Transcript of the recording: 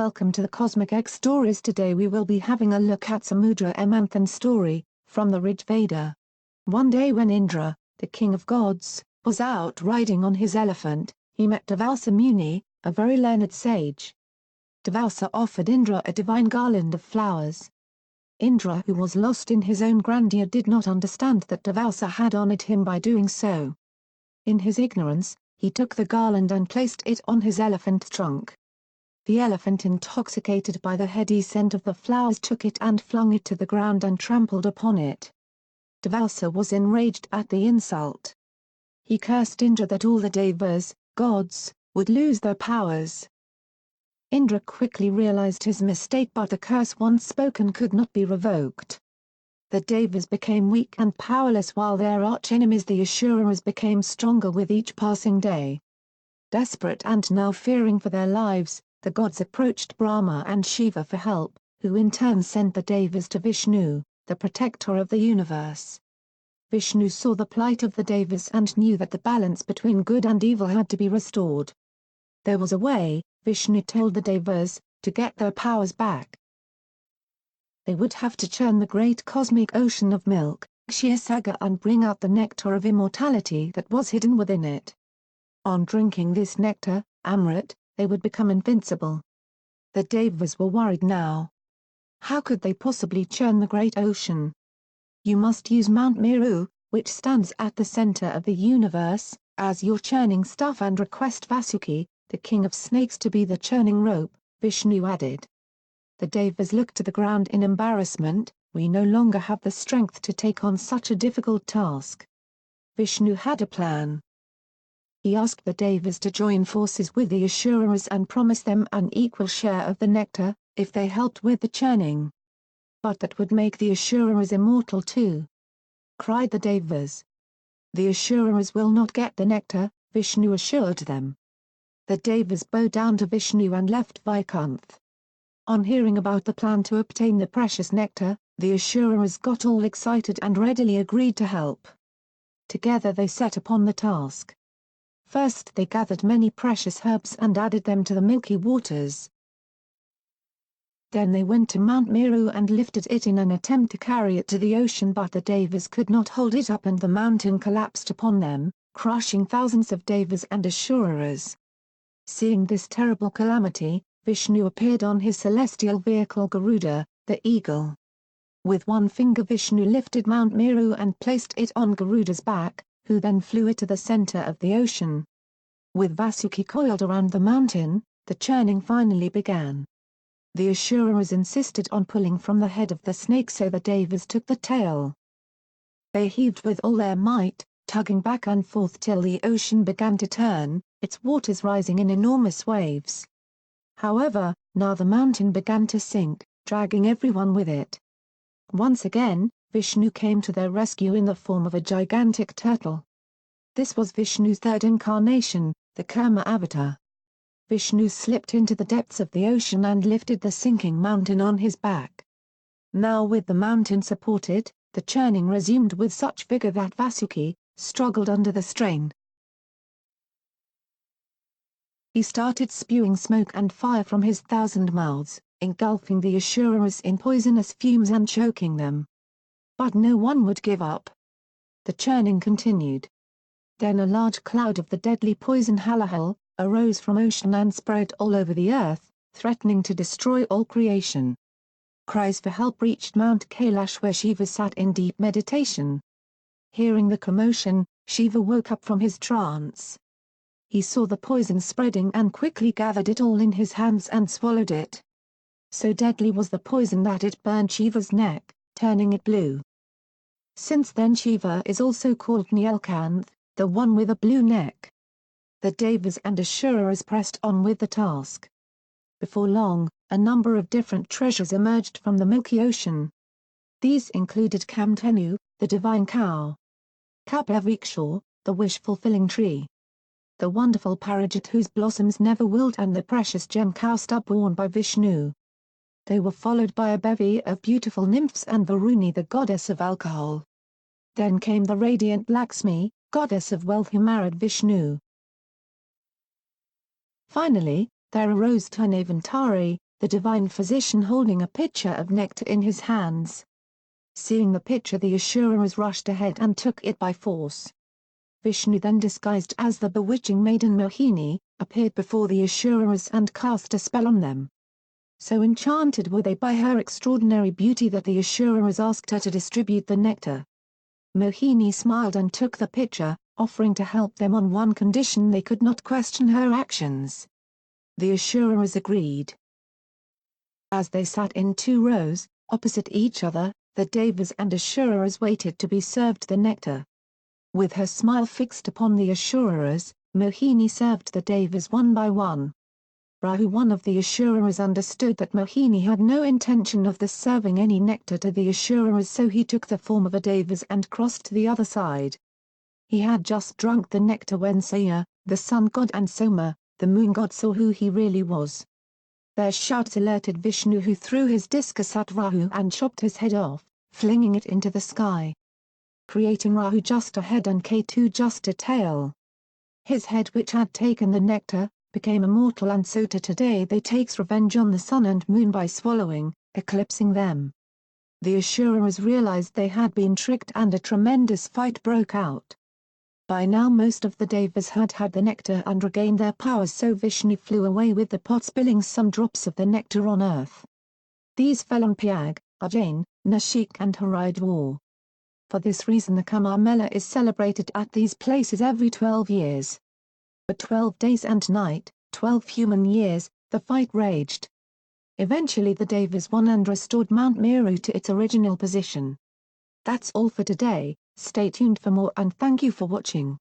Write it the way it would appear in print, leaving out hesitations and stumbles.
Welcome to the Cosmic X Stories. Today we will be having a look at Samudra Manthan's story, from the Rigveda. One day when Indra, the king of gods, was out riding on his elephant, he met Devasa Muni, a very learned sage. Devasa offered Indra a divine garland of flowers. Indra, who was lost in his own grandeur, did not understand that Devasa had honored him by doing so. In his ignorance, he took the garland and placed it on his elephant's trunk. The elephant, intoxicated by the heady scent of the flowers, took it and flung it to the ground and trampled upon it. Devasa was enraged at the insult. He cursed Indra that all the devas, gods, would lose their powers. Indra quickly realized his mistake, but the curse once spoken could not be revoked. The devas became weak and powerless, while their arch-enemies the Asuras became stronger with each passing day. Desperate and now fearing for their lives, the gods approached Brahma and Shiva for help, who in turn sent the devas to Vishnu, the protector of the universe. Vishnu saw the plight of the devas and knew that the balance between good and evil had to be restored. There was a way, Vishnu told the devas, to get their powers back. They would have to churn the great cosmic ocean of milk, Kshirosagar, and bring out the nectar of immortality that was hidden within it. On drinking this nectar, Amrit, they would become invincible. The devas were worried now. How could they possibly churn the great ocean? You must use Mount Meru, which stands at the center of the universe, as your churning staff, and request Vasuki, the king of snakes, to be the churning rope, Vishnu added. The devas looked to the ground in embarrassment. We no longer have the strength to take on such a difficult task. Vishnu had a plan. He asked the devas to join forces with the Asuras and promise them an equal share of the nectar, if they helped with the churning. But that would make the Asuras immortal too, cried the devas. The Asuras will not get the nectar, Vishnu assured them. The devas bowed down to Vishnu and left Vaikuntha. On hearing about the plan to obtain the precious nectar, the Asuras got all excited and readily agreed to help. Together they set upon the task. First they gathered many precious herbs and added them to the milky waters. Then they went to Mount Meru and lifted it in an attempt to carry it to the ocean, but the devas could not hold it up and the mountain collapsed upon them, crushing thousands of devas and Asuras. Seeing this terrible calamity, Vishnu appeared on his celestial vehicle Garuda, the eagle. With one finger Vishnu lifted Mount Meru and placed it on Garuda's back, who then flew it to the center of the ocean. With Vasuki coiled around the mountain, the churning finally began. The Asuras insisted on pulling from the head of the snake, so the devas took the tail. They heaved with all their might, tugging back and forth till the ocean began to turn, its waters rising in enormous waves. However, now the mountain began to sink, dragging everyone with it. Once again, Vishnu came to their rescue in the form of a gigantic turtle. This was Vishnu's third incarnation, the Kurma avatar. Vishnu slipped into the depths of the ocean and lifted the sinking mountain on his back. Now with the mountain supported, the churning resumed with such vigor that Vasuki struggled under the strain. He started spewing smoke and fire from his 1,000 mouths, engulfing the Asuras in poisonous fumes and choking them. But no one would give up. The churning continued. Then a large cloud of the deadly poison halahal arose from ocean and spread all over the earth, threatening to destroy all creation. Cries for help reached Mount Kailash, where Shiva sat in deep meditation. Hearing the commotion, Shiva woke up from his trance. He saw the poison spreading and quickly gathered it all in his hands and swallowed it. So deadly was the poison that it burned Shiva's neck, turning it blue. Since then Shiva is also called Nilkanth, the one with a blue neck. The devas and Asuras pressed on with the task. Before long, a number of different treasures emerged from the milky ocean. These included Kamdhenu, the divine cow; Kalpavriksha, the wish-fulfilling tree; the wonderful Parijat whose blossoms never wilt, and the precious gem cowstub borne by Vishnu. They were followed by a bevy of beautiful nymphs and Varuni, the goddess of alcohol. Then came the radiant Lakshmi, goddess of wealth, who married Vishnu. Finally, there arose Tanavantari, the divine physician holding a pitcher of nectar in his hands. Seeing the pitcher, the Asuras rushed ahead and took it by force. Vishnu, then disguised as the bewitching maiden Mohini, appeared before the Asuras and cast a spell on them. So enchanted were they by her extraordinary beauty that the Asuras asked her to distribute the nectar. Mohini smiled and took the pitcher, offering to help them on one condition: they could not question her actions. The Asuras agreed. As they sat in 2 rows, opposite each other, the Devas and Asuras waited to be served the nectar. With her smile fixed upon the Asuras, Mohini served the Devas one by one. Rahu, one of the Asuras, understood that Mohini had no intention of serving any nectar to the Asuras, so he took the form of a Devas and crossed to the other side. He had just drunk the nectar when Saya, the sun god, and Soma, the moon god, saw who he really was. Their shouts alerted Vishnu, who threw his discus at Rahu and chopped his head off, flinging it into the sky, creating Rahu just a head and Ketu just a tail. His head, which had taken the nectar, became immortal, and so to today they takes revenge on the sun and moon by swallowing, eclipsing them. The Asuras realized they had been tricked and a tremendous fight broke out. By now most of the Devas had had the nectar and regained their powers, so Vishnu flew away with the pot, spilling some drops of the nectar on earth. These fell on Pyag, Ujjain, Nashik and Haridwar. For this reason the Kumbh Mela is celebrated at these places every 12 years. For 12 days and night, 12 human years, the fight raged. Eventually the Devas won and restored Mount Meru to its original position. That's all for today. Stay tuned for more and thank you for watching.